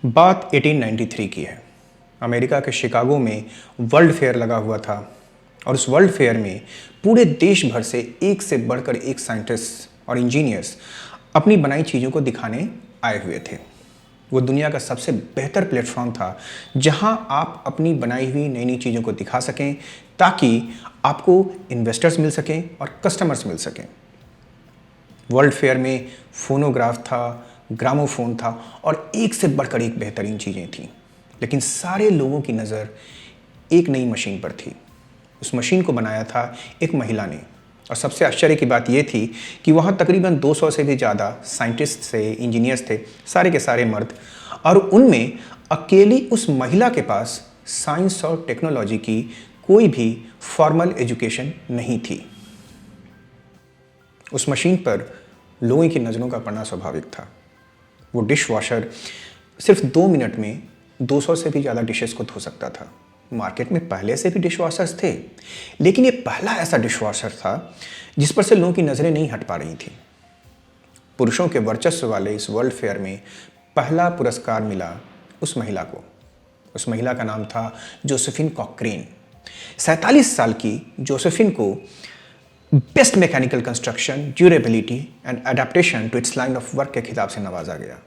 बात 1893 की है। अमेरिका के शिकागो में वर्ल्ड फेयर लगा हुआ था और उस वर्ल्ड फेयर में पूरे देश भर से एक से बढ़कर एक साइंटिस्ट और इंजीनियर्स अपनी बनाई चीज़ों को दिखाने आए हुए थे। वो दुनिया का सबसे बेहतर प्लेटफॉर्म था जहां आप अपनी बनाई हुई नई नई चीज़ों को दिखा सकें ताकि आपको इन्वेस्टर्स मिल सकें और कस्टमर्स मिल सकें। वर्ल्ड फेयर में फोनोग्राफ था, ग्रामोफोन था और एक से बढ़कर एक बेहतरीन चीज़ें थीं। लेकिन सारे लोगों की नज़र एक नई मशीन पर थी। उस मशीन को बनाया था एक महिला ने और सबसे आश्चर्य की बात यह थी कि वहाँ तकरीबन 200 से भी ज़्यादा साइंटिस्ट थे, इंजीनियर्स थे, सारे के सारे मर्द, और उनमें अकेली उस महिला के पास साइंस और टेक्नोलॉजी की कोई भी फॉर्मल एजुकेशन नहीं थी। उस मशीन पर लोगों की नज़रों का पड़ना स्वाभाविक था। वो डिश वॉशर सिर्फ 2 मिनट में 200 से भी ज़्यादा डिशेस को धो सकता था। मार्केट में पहले से भी डिश वॉशर्स थे, लेकिन ये पहला ऐसा डिश वॉशर था जिस पर से लोगों की नज़रें नहीं हट पा रही थी। पुरुषों के वर्चस्व वाले इस वर्ल्ड फेयर में पहला पुरस्कार मिला उस महिला को। उस महिला का नाम था जोसेफिन कॉक्रेन। 47 साल की जोसेफिन को best mechanical construction, durability and adaptation to its line of work के खिताब से नवाजा गया।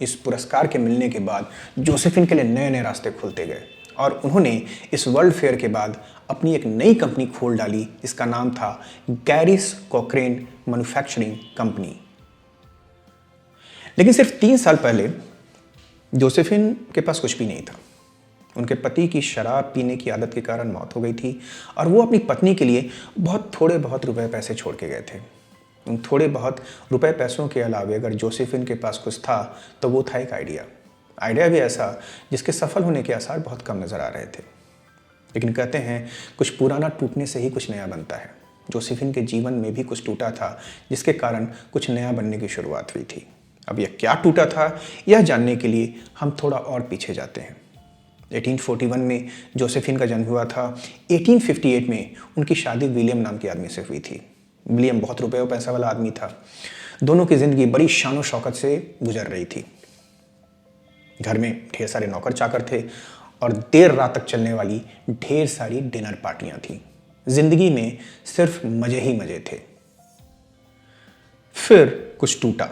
इस पुरस्कार के मिलने के बाद जोसेफिन के लिए नए नए रास्ते खुलते गए और उन्होंने इस वर्ल्ड फेयर के बाद अपनी एक नई कंपनी खोल डाली जिसका नाम था गैरिस कॉक्रेन मैन्युफैक्चरिंग कंपनी। लेकिन सिर्फ 3 साल पहले जोसेफिन के पास कुछ भी नहीं था। उनके पति की शराब पीने की आदत के कारण मौत हो गई थी और वो अपनी पत्नी के लिए थोड़े बहुत रुपए पैसे छोड़ के गए थे। उन थोड़े बहुत रुपए पैसों के अलावे अगर जोसेफिन के पास कुछ था तो वो था एक आइडिया भी ऐसा जिसके सफल होने के आसार बहुत कम नज़र आ रहे थे। लेकिन कहते हैं कुछ पुराना टूटने से ही कुछ नया बनता है। जोसेफिन के जीवन में भी कुछ टूटा था जिसके कारण कुछ नया बनने की शुरुआत हुई थी। अब यह क्या टूटा था यह जानने के लिए हम थोड़ा और पीछे जाते हैं। 1841 में जोसेफिन का जन्म हुआ था। 1858 में उनकी शादी विलियम नाम के आदमी से हुई थी। विलियम बहुत रुपए और पैसा वाला आदमी था। दोनों की जिंदगी बड़ी शान और शौकत से गुजर रही थी। घर में ढेर सारे नौकर चाकर थे और देर रात तक चलने वाली ढेर सारी डिनर पार्टियां थी। जिंदगी में सिर्फ मजे ही मजे थे। फिर कुछ टूटा।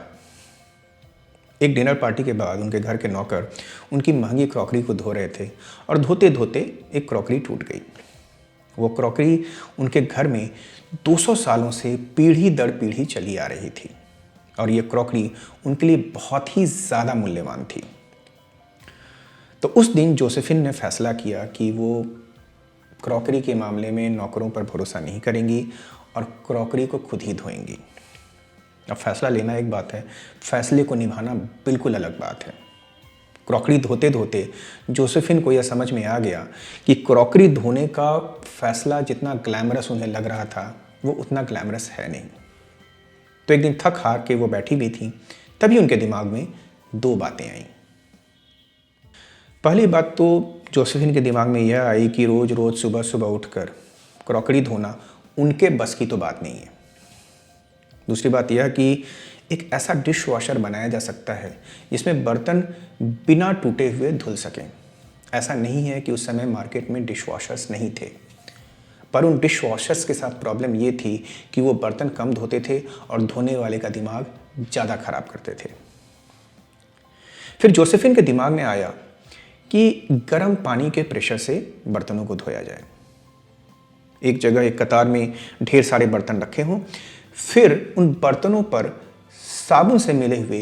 एक डिनर पार्टी के बाद उनके घर के नौकर उनकी महंगी क्रॉकरी को धो रहे थे और धोते धोते एक क्रॉकरी टूट गई। वो क्रॉकरी उनके घर में 200 सालों से पीढ़ी दर पीढ़ी चली आ रही थी और ये क्रॉकरी उनके लिए बहुत ही ज़्यादा मूल्यवान थी। तो उस दिन जोसेफिन ने फैसला किया कि वो क्रॉकरी के मामले में नौकरों पर भरोसा नहीं करेंगी और क्रॉकरी को खुद ही धोएंगी। अब फैसला लेना एक बात है, फैसले को निभाना बिल्कुल अलग बात है। क्रॉकरी धोते धोते जोसेफिन को यह समझ में आ गया कि क्रॉकरी धोने का फैसला जितना ग्लैमरस उन्हें लग रहा था वो उतना ग्लैमरस है नहीं। तो एक दिन थक हार के वो बैठी भी थी, तभी उनके दिमाग में 2 बातें आईं। पहली बात तो जोसेफिन के दिमाग में यह आई कि रोज रोज सुबह सुबह उठकर क्रॉकरी धोना उनके बस की तो बात नहीं है। दूसरी बात यह कि एक ऐसा डिश वॉशर बनाया जा सकता है जिसमें बर्तन बिना टूटे हुए धुल सकें। ऐसा नहीं है कि उस समय मार्केट में डिश वॉशर्स नहीं थे, पर उन डिश वॉशर्स के साथ प्रॉब्लम ये थी कि वो बर्तन कम धोते थे और धोने वाले का दिमाग ज़्यादा खराब करते थे। फिर जोसेफिन के दिमाग में आया कि गर्म पानी के प्रेशर से बर्तनों को धोया जाए। एक जगह एक कतार में ढेर सारे बर्तन रखे हों, फिर उन बर्तनों पर साबुन से मिले हुए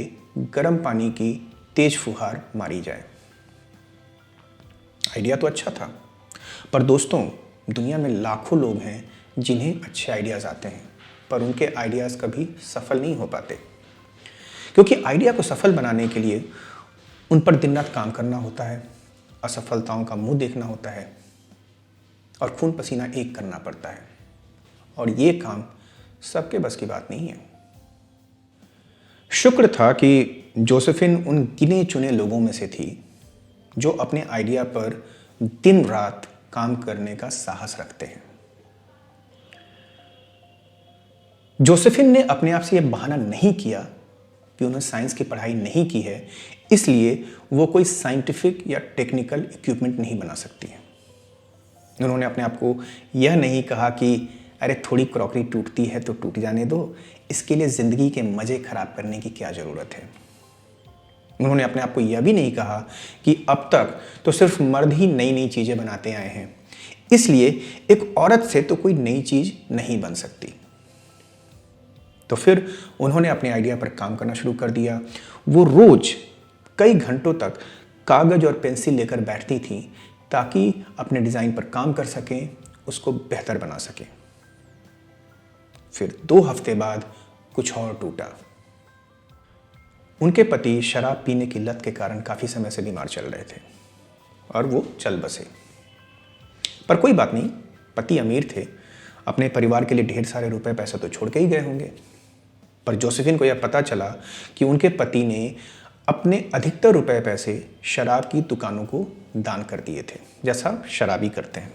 गर्म पानी की तेज फुहार मारी जाए। आइडिया तो अच्छा था, पर दोस्तों दुनिया में लाखों लोग हैं जिन्हें अच्छे आइडियाज़ आते हैं, पर उनके आइडियाज़ कभी सफल नहीं हो पाते, क्योंकि आइडिया को सफल बनाने के लिए उन पर दिन रात काम करना होता है, असफलताओं का मुंह देखना होता है और खून पसीना एक करना पड़ता है, और ये काम सबके बस की बात नहीं है। शुक्र था कि जोसेफिन उन गिने चुने लोगों में से थी जो अपने आइडिया पर दिन रात काम करने का साहस रखते हैं। जोसेफिन ने अपने आप से यह बहाना नहीं किया कि उन्होंने साइंस की पढ़ाई नहीं की है, इसलिए वो कोई साइंटिफिक या टेक्निकल इक्विपमेंट नहीं बना सकती हैं। उन्होंने अपने आप को यह नहीं कहा कि अरे थोड़ी क्रॉकरी टूटती है तो टूट जाने दो, इसके लिए ज़िंदगी के मज़े ख़राब करने की क्या ज़रूरत है। उन्होंने अपने आप को यह भी नहीं कहा कि अब तक तो सिर्फ मर्द ही नई नई चीज़ें बनाते आए हैं, इसलिए एक औरत से तो कोई नई चीज़ नहीं बन सकती। तो फिर उन्होंने अपने आइडिया पर काम करना शुरू कर दिया। वो रोज़ कई घंटों तक कागज़ और पेंसिल लेकर बैठती थीं ताकि अपने डिज़ाइन पर काम कर सकें, उसको बेहतर बना सकें। फिर 2 हफ्ते बाद कुछ और टूटा। उनके पति शराब पीने की लत के कारण काफ़ी समय से बीमार चल रहे थे और वो चल बसे। पर कोई बात नहीं, पति अमीर थे, अपने परिवार के लिए ढेर सारे रुपए पैसे तो छोड़ के ही गए होंगे। पर जोसेफिन को यह पता चला कि उनके पति ने अपने अधिकतर रुपए पैसे शराब की दुकानों को दान कर दिए थे, जैसा शराबी करते हैं।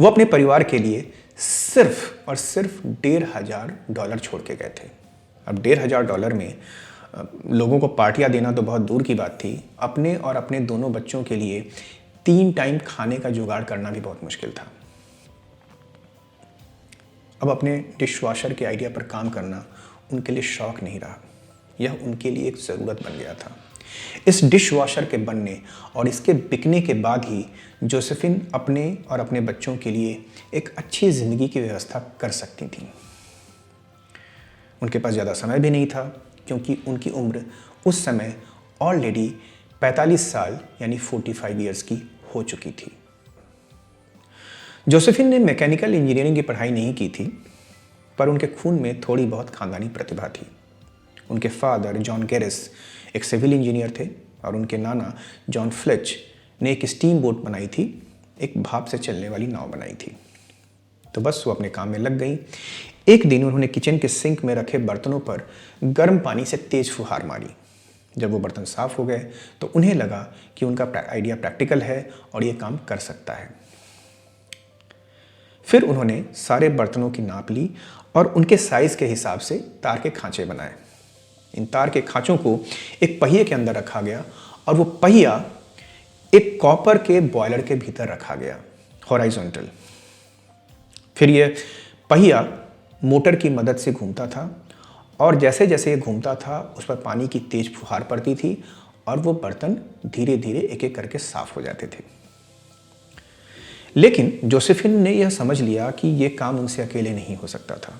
वो अपने परिवार के लिए सिर्फ और सिर्फ $1,500 छोड़ के गए थे। अब $1,500 में लोगों को पार्टियां देना तो बहुत दूर की बात थी, अपने और अपने दोनों बच्चों के लिए 3 टाइम खाने का जुगाड़ करना भी बहुत मुश्किल था। अब अपने डिश वॉशर के आइडिया पर काम करना उनके लिए शौक नहीं रहा, यह उनके लिए एक ज़रूरत बन गया था। इस डिश वॉशर के बनने और इसके बिकने के बाद ही जोसेफिन अपने और अपने बच्चों के लिए एक अच्छी ज़िंदगी की व्यवस्था कर सकती थीं। उनके पास ज़्यादा समय भी नहीं था, क्योंकि उनकी उम्र उस समय ऑलरेडी 45 साल यानी 45 ईयर्स की हो चुकी थी। जोसेफिन ने मैकेनिकल इंजीनियरिंग की पढ़ाई नहीं की थी, पर उनके खून में थोड़ी बहुत खानदानी प्रतिभा थी। उनके फादर जॉन गैरिस एक सिविल इंजीनियर थे और उनके नाना जॉन फ्लेच ने एक स्टीम बोट बनाई थी, एक भाप से चलने वाली नाव बनाई थी। तो बस वो अपने काम में लग गई। एक दिन उन्होंने किचन के सिंक में रखे बर्तनों पर गर्म पानी से तेज फुहार मारी। जब वो बर्तन साफ हो गए तो उन्हें लगा कि उनका आइडिया प्रैक्टिकल है और ये काम कर सकता है। फिर उन्होंने सारे बर्तनों की नाप ली और उनके साइज के हिसाब से तार के खांचे बनाए। इन तार के खांचों को एक पहिए के अंदर रखा गया और वो पहिया एक कॉपर के बॉयलर के भीतर रखा गया, हॉराइजॉन्टल। फिर यह पहिया मोटर की मदद से घूमता था और जैसे जैसे ये घूमता था उस पर पानी की तेज फुहार पड़ती थी और वो बर्तन धीरे धीरे एक एक करके साफ हो जाते थे। लेकिन जोसेफिन ने यह समझ लिया कि यह काम उनसे अकेले नहीं हो सकता था,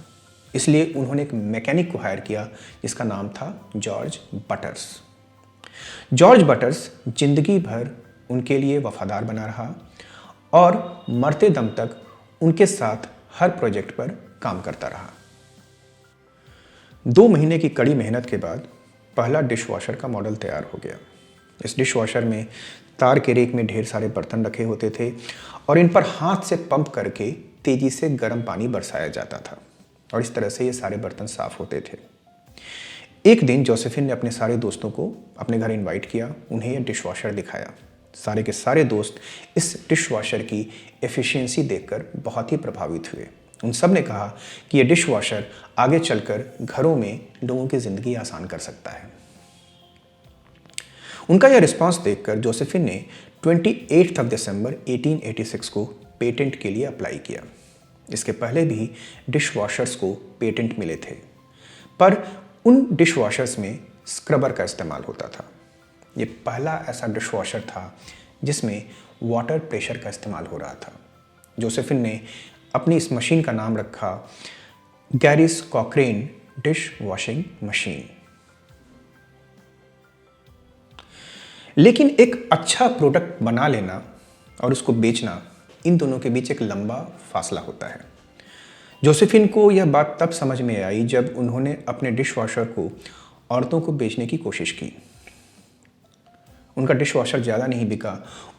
इसलिए उन्होंने एक मैकेनिक को हायर किया जिसका नाम था जॉर्ज बटर्स। जॉर्ज बटर्स जिंदगी भर उनके लिए वफादार बना रहा और मरते दम तक उनके साथ हर प्रोजेक्ट पर काम करता रहा। 2 महीने की कड़ी मेहनत के बाद पहला डिश वॉशर का मॉडल तैयार हो गया। इस डिश वॉशर में तार के रेक में ढेर सारे बर्तन रखे होते थे और इन पर हाथ से पंप करके तेजी से गर्म पानी बरसाया जाता था और इस तरह से ये सारे बर्तन साफ होते थे। एक दिन जोसेफिन ने अपने सारे दोस्तों को अपने घर इनवाइट किया, उन्हें यह डिश वॉशर दिखाया। सारे के सारे दोस्त इस डिश वॉशर की एफिशिएंसी देखकर बहुत ही प्रभावित हुए। उन सब ने कहा कि यह डिश वॉशर आगे चलकर घरों में लोगों की ज़िंदगी आसान कर सकता है। उनका यह रिस्पांस देखकर जोसेफिन ने 28 दिसंबर 1886 को पेटेंट के लिए अप्लाई किया। इसके पहले भी डिश वॉशर्स को पेटेंट मिले थे, पर उन डिश वॉशर्स में स्क्रबर का इस्तेमाल होता था। ये पहला ऐसा डिश वॉशर था जिसमें वाटर प्रेशर का इस्तेमाल हो रहा था। जोसेफिन ने अपनी इस मशीन का नाम रखा गैरिस कॉक्रेन डिश वॉशिंग मशीन। लेकिन एक अच्छा प्रोडक्ट बना लेना और उसको बेचना, इन दोनों के बीच एक लंबा फासला होता है। जोसेफिन को यह बात तब समझ में आई जब उन्होंने अपने डिश वॉशर को औरतों को बेचने की कोशिश की। उनका डिश वॉशर ज़्यादा नहीं बिका।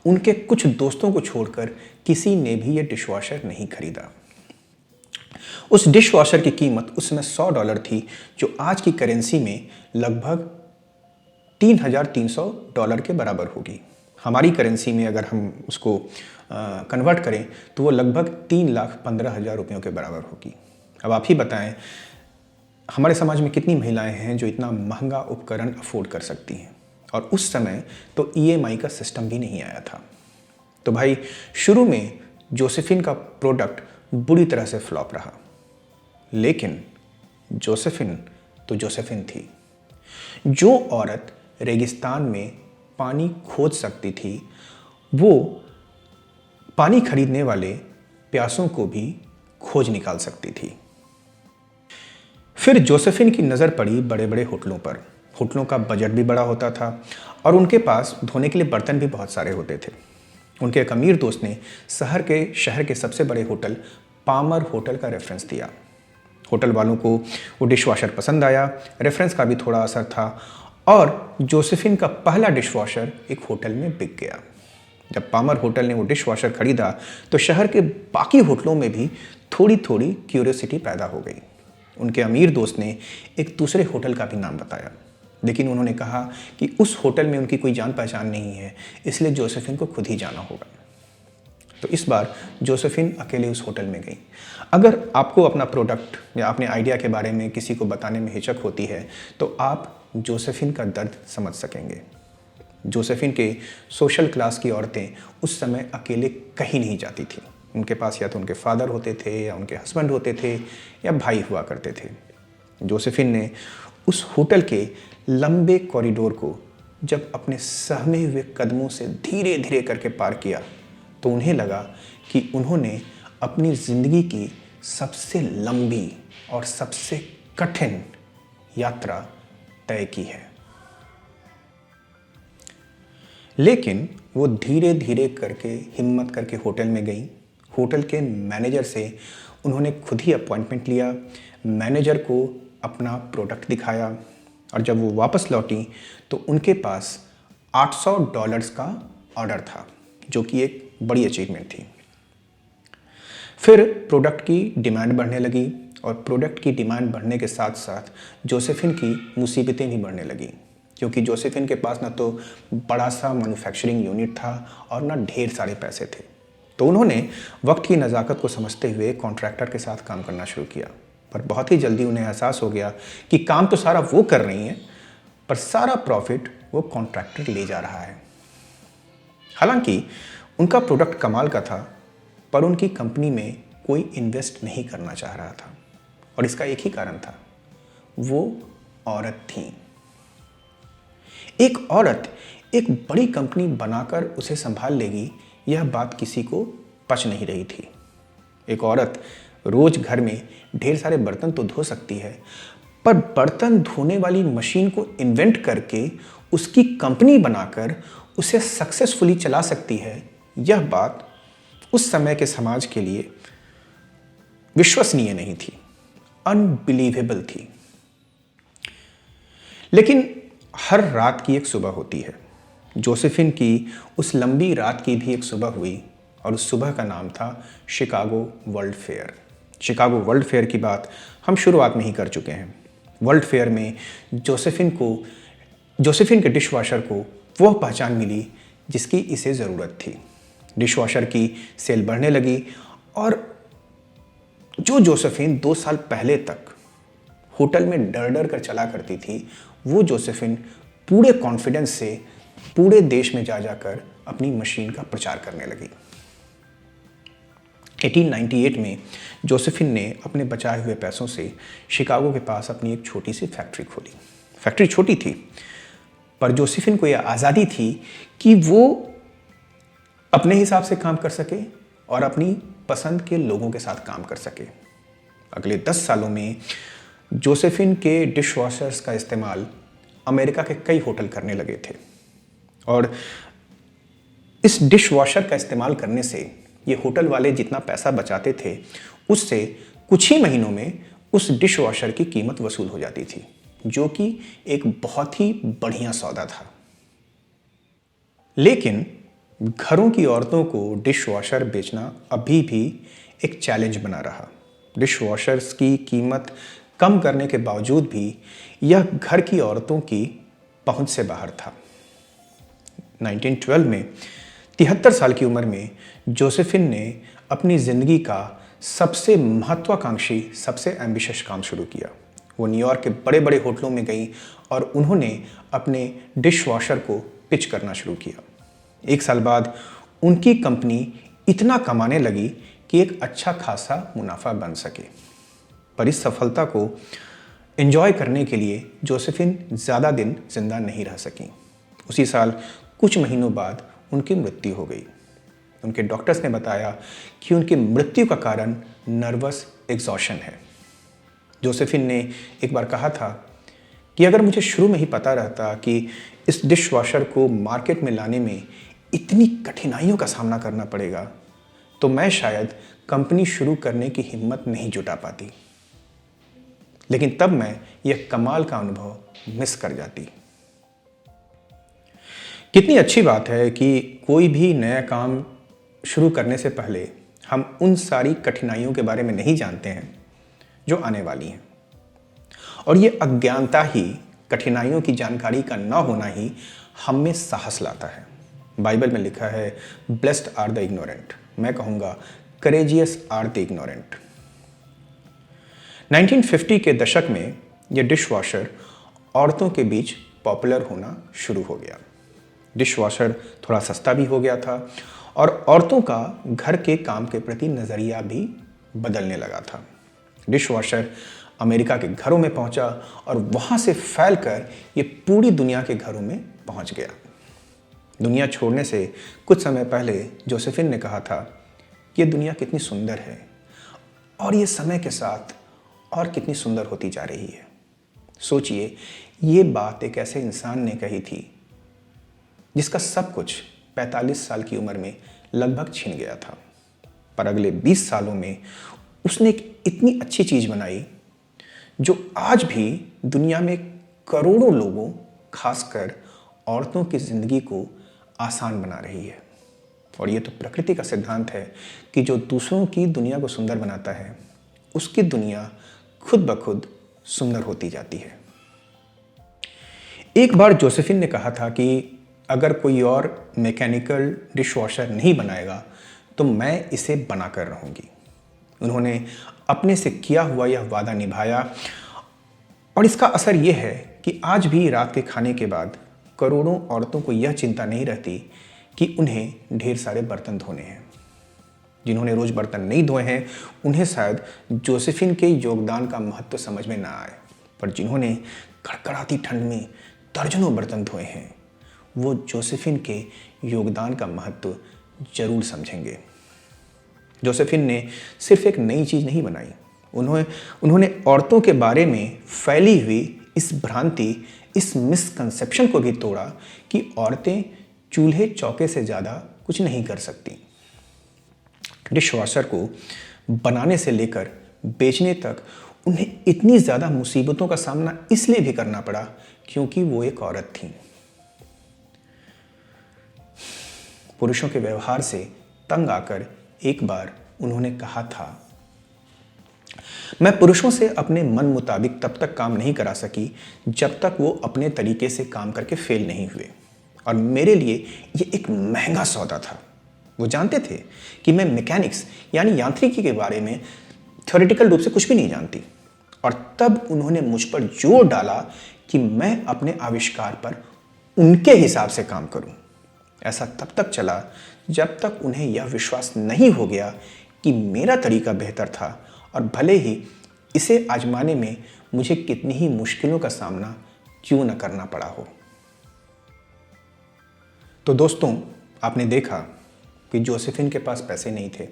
उनके कुछ दोस्तों को छोड़कर किसी ने भी यह डिश वॉशर नहीं खरीदा। उस डिश वॉशर की कीमत उस समय $100 थी, जो आज की करेंसी में लगभग $3,300 के बराबर होगी। हमारी करेंसी में अगर हम उसको कन्वर्ट करें तो वो लगभग 3,15,000 रुपयों के बराबर होगी। अब आप ही बताएं हमारे समाज में कितनी महिलाएं हैं जो इतना महंगा उपकरण अफोर्ड कर सकती हैं, और उस समय तो ईएमआई का सिस्टम भी नहीं आया था। तो भाई शुरू में जोसेफिन का प्रोडक्ट बुरी तरह से फ्लॉप रहा, लेकिन जोसेफिन तो जोसेफिन थी। जो औरत रेगिस्तान में पानी खोज सकती थी, वो पानी खरीदने वाले प्यासों को भी खोज निकाल सकती थी। फिर जोसेफिन की नज़र पड़ी बड़े बड़े होटलों पर। होटलों का बजट भी बड़ा होता था और उनके पास धोने के लिए बर्तन भी बहुत सारे होते थे। उनके एक अमीर दोस्त ने शहर के सबसे बड़े होटल पामर होटल का रेफरेंस दिया। होटल वालों को वो डिशवॉशर पसंद आया, रेफरेंस का भी थोड़ा असर था, और जोसेफिन का पहला डिशवॉशर एक होटल में बिक गया। जब पामर होटल ने वो डिशवॉशर खरीदा तो शहर के बाकी होटलों में भी थोड़ी थोड़ी क्यूरियोसिटी पैदा हो गई। उनके अमीर दोस्त ने एक दूसरे होटल का भी नाम बताया, लेकिन उन्होंने कहा कि उस होटल में उनकी कोई जान पहचान नहीं है, इसलिए जोसेफिन को खुद ही जाना होगा। तो इस बार जोसेफिन अकेले उस होटल में गई। अगर आपको अपना प्रोडक्ट या अपने आइडिया के बारे में किसी को बताने में हिचक होती है तो आप जोसेफिन का दर्द समझ सकेंगे। जोसेफिन के सोशल क्लास की औरतें उस समय अकेले कहीं नहीं जाती थी। उनके पास या तो उनके फादर होते थे, या उनके हस्बैंड होते थे, या भाई हुआ करते थे। जोसेफिन ने उस होटल के लंबे कॉरिडोर को जब अपने सहमे हुए कदमों से धीरे धीरे करके पार किया तो उन्हें लगा कि उन्होंने अपनी ज़िंदगी की सबसे लंबी और सबसे कठिन यात्रा तय की है। लेकिन वो धीरे धीरे करके हिम्मत करके होटल में गई। होटल के मैनेजर से उन्होंने खुद ही अपॉइंटमेंट लिया, मैनेजर को अपना प्रोडक्ट दिखाया, और जब वो वापस लौटी तो उनके पास $800 का ऑर्डर था, जो कि एक बड़ी अचीवमेंट थी। फिर प्रोडक्ट की डिमांड बढ़ने लगी, और प्रोडक्ट की डिमांड बढ़ने के साथ साथ जोसेफिन की मुसीबतें भी बढ़ने लगी, क्योंकि जोसेफिन के पास ना तो बड़ा सा मैन्युफैक्चरिंग यूनिट था और ना ढेर सारे पैसे थे। तो उन्होंने वक्त की नज़ाकत को समझते हुए कॉन्ट्रैक्टर के साथ काम करना शुरू किया, पर बहुत ही जल्दी उन्हें एहसास हो गया कि काम तो सारा वो कर रही हैं, पर सारा प्रॉफिट वो कॉन्ट्रैक्टर ले जा रहा है। हालांकि उनका प्रोडक्ट कमाल का था, पर उनकी कंपनी में कोई इन्वेस्ट नहीं करना चाह रहा था, और इसका एक ही कारण था, वो औरत थी। एक औरत एक बड़ी कंपनी बनाकर उसे संभाल लेगी, यह बात किसी को पच नहीं रही थी। एक औरत रोज घर में ढेर सारे बर्तन तो धो सकती है, पर बर्तन धोने वाली मशीन को इन्वेंट करके उसकी कंपनी बनाकर उसे सक्सेसफुली चला सकती है, यह बात उस समय के समाज के लिए विश्वसनीय नहीं थी, अनबिलीवेबल थी। लेकिन हर रात की एक सुबह होती है। जोसेफिन की उस लंबी रात की भी एक सुबह हुई, और उस सुबह का नाम था Chicago world fair. Chicago world fair की बात हम शुरुआत में ही कर चुके हैं। वर्ल्ड फेयर में जोसेफिन के डिशवॉशर को वह पहचान मिली जिसकी इसे ज़रूरत थी। डिशवॉशर की सेल बढ़ने लगी, और जो जोसेफिन 2 साल पहले तक होटल में डर डर कर चला करती थी, वो जोसेफिन पूरे कॉन्फिडेंस से पूरे देश में जा जाकर अपनी मशीन का प्रचार करने लगी। 1898 में जोसेफिन ने अपने बचाए हुए पैसों से शिकागो के पास अपनी एक छोटी सी फैक्ट्री खोली। फैक्ट्री छोटी थी, पर जोसेफिन को यह आज़ादी थी कि वो अपने हिसाब से काम कर सके और अपनी पसंद के लोगों के साथ काम कर सके। अगले 10 सालों में जोसेफिन के डिशवॉशर्स का इस्तेमाल अमेरिका के कई होटल करने लगे थे, और इस डिशवॉशर का इस्तेमाल करने से ये होटल वाले जितना पैसा बचाते थे, उससे कुछ ही महीनों में उस डिशवॉशर की कीमत वसूल हो जाती थी, जो कि एक बहुत ही बढ़िया सौदा था। लेकिन घरों की औरतों को डिशवॉशर बेचना अभी भी एक चैलेंज बना रहा। डिशवॉशर्स की कीमत कम करने के बावजूद भी यह घर की औरतों की पहुंच से बाहर था। 1912 में 73 साल की उम्र में जोसेफिन ने अपनी ज़िंदगी का सबसे महत्वाकांक्षी, सबसे एम्बिशियस काम शुरू किया। वो न्यूयॉर्क के बड़े बड़े होटलों में गई और उन्होंने अपने डिश वॉशर को पिच करना शुरू किया। 1 साल बाद उनकी कंपनी इतना कमाने लगी कि एक अच्छा खासा मुनाफा बन सके। पर इस सफलता को एंजॉय करने के लिए जोसेफिन ज़्यादा दिन जिंदा नहीं रह सकी। उसी साल कुछ महीनों बाद उनकी मृत्यु हो गई। उनके डॉक्टर्स ने बताया कि उनकी मृत्यु का कारण नर्वस एग्जॉशन है। जोसेफिन ने एक बार कहा था कि अगर मुझे शुरू में ही पता रहता कि इस डिश वॉशर को मार्केट में लाने में इतनी कठिनाइयों का सामना करना पड़ेगा तो मैं शायद कंपनी शुरू करने की हिम्मत नहीं जुटा पाती। लेकिन तब मैं यह कमाल का अनुभव मिस कर जाती। कितनी अच्छी बात है कि कोई भी नया काम शुरू करने से पहले हम उन सारी कठिनाइयों के बारे में नहीं जानते हैं जो आने वाली हैं। और ये अज्ञानता ही, कठिनाइयों की जानकारी का न होना ही हम में साहस लाता है। बाइबल में लिखा है, ब्लेस्ड आर द इग्नोरेंट। मैं कहूँगा करेजियस आर द इग्नोरेंट। 1950 के दशक में यह डिश वॉशर औरतों के बीच पॉपुलर होना शुरू हो गया। डिश वॉशर थोड़ा सस्ता भी हो गया था और औरतों का घर के काम के प्रति नज़रिया भी बदलने लगा था। डिश वॉशर अमेरिका के घरों में पहुंचा और वहां से फैलकर ये पूरी दुनिया के घरों में पहुंच गया। दुनिया छोड़ने से कुछ समय पहले जोसेफिन ने कहा था कि ये दुनिया कितनी सुंदर है और ये समय के साथ और कितनी सुंदर होती जा रही है। सोचिए, ये बात एक ऐसे इंसान ने कही थी जिसका सब कुछ 45 साल की उम्र में लगभग छिन गया था। पर अगले 20 सालों में उसने एक इतनी अच्छी चीज़ बनाई जो आज भी दुनिया में करोड़ों लोगों, खासकर औरतों की ज़िंदगी को आसान बना रही है। और ये तो प्रकृति का सिद्धांत है कि जो दूसरों की दुनिया को सुंदर बनाता है उसकी दुनिया खुद ब खुद सुंदर होती जाती है। एक बार जोसेफिन ने कहा था कि अगर कोई और मैकेनिकल डिश वॉशर नहीं बनाएगा तो मैं इसे बनाकर रहूँगी। उन्होंने अपने से किया हुआ यह वादा निभाया और इसका असर यह है कि आज भी रात के खाने के बाद करोड़ों औरतों को यह चिंता नहीं रहती कि उन्हें ढेर सारे बर्तन धोने हैं। जिन्होंने रोज़ बर्तन नहीं धोए हैं उन्हें शायद जोसेफिन के योगदान का महत्व समझ में ना आए, पर जिन्होंने कड़कड़ाती ठंड में दर्जनों बर्तन धोए हैं वो जोसेफिन के योगदान का महत्व जरूर समझेंगे। जोसेफिन ने सिर्फ एक नई चीज़ नहीं बनाई, उन्होंने औरतों के बारे में फैली हुई इस भ्रांति, इस मिसकंसेप्शन को भी तोड़ा कि औरतें चूल्हे चौके से ज़्यादा कुछ नहीं कर सकती। डिश वॉशर को बनाने से लेकर बेचने तक उन्हें इतनी ज़्यादा मुसीबतों का सामना इसलिए भी करना पड़ा क्योंकि वो एक औरत थी। पुरुषों के व्यवहार से तंग आकर एक बार उन्होंने कहा था, मैं पुरुषों से अपने मन मुताबिक तब तक काम नहीं करा सकी जब तक वो अपने तरीके से काम करके फेल नहीं हुए, और मेरे लिए ये एक महंगा सौदा था। वो जानते थे कि मैं मैकेनिक्स यानी यांत्रिकी के बारे में थ्योरेटिकल रूप से कुछ भी नहीं जानती, और तब उन्होंने मुझ पर जोर डाला कि मैं अपने आविष्कार पर उनके हिसाब से काम करूं। ऐसा तब तक चला जब तक उन्हें यह विश्वास नहीं हो गया कि मेरा तरीका बेहतर था, और भले ही इसे आजमाने में मुझे कितनी ही मुश्किलों का सामना क्यों न करना पड़ा हो। तो दोस्तों, आपने देखा कि जोसेफिन के पास पैसे नहीं थे,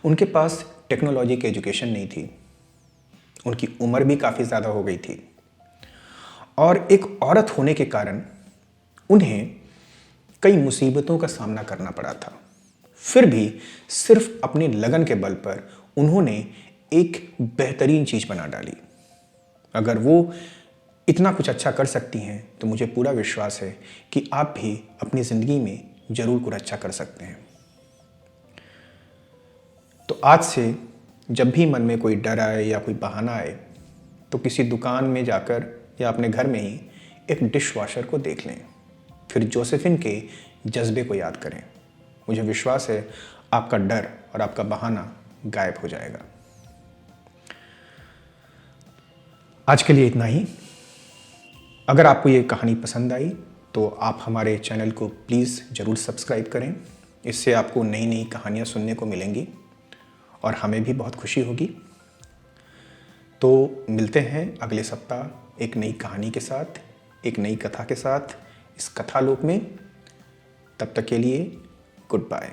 उनके पास टेक्नोलॉजी की एजुकेशन नहीं थी, उनकी उम्र भी काफ़ी ज़्यादा हो गई थी, और एक औरत होने के कारण उन्हें कई मुसीबतों का सामना करना पड़ा था। फिर भी सिर्फ अपनी लगन के बल पर उन्होंने एक बेहतरीन चीज़ बना डाली। अगर वो इतना कुछ अच्छा कर सकती हैं तो मुझे पूरा विश्वास है कि आप भी अपनी ज़िंदगी में ज़रूर कुछ अच्छा कर सकते हैं। तो आज से जब भी मन में कोई डर आए या कोई बहाना आए तो किसी दुकान में जाकर या अपने घर में ही एक डिश वॉशर को देख लें, फिर जोसेफिन के जज्बे को याद करें। मुझे विश्वास है आपका डर और आपका बहाना गायब हो जाएगा। आज के लिए इतना ही। अगर आपको ये कहानी पसंद आई तो आप हमारे चैनल को प्लीज़ ज़रूर सब्सक्राइब करें। इससे आपको नई नई कहानियाँ सुनने को मिलेंगी और हमें भी बहुत खुशी होगी। तो मिलते हैं अगले सप्ताह एक नई कहानी के साथ, एक नई कथा के साथ इस कथालोक में। तब तक के लिए गुड बाय।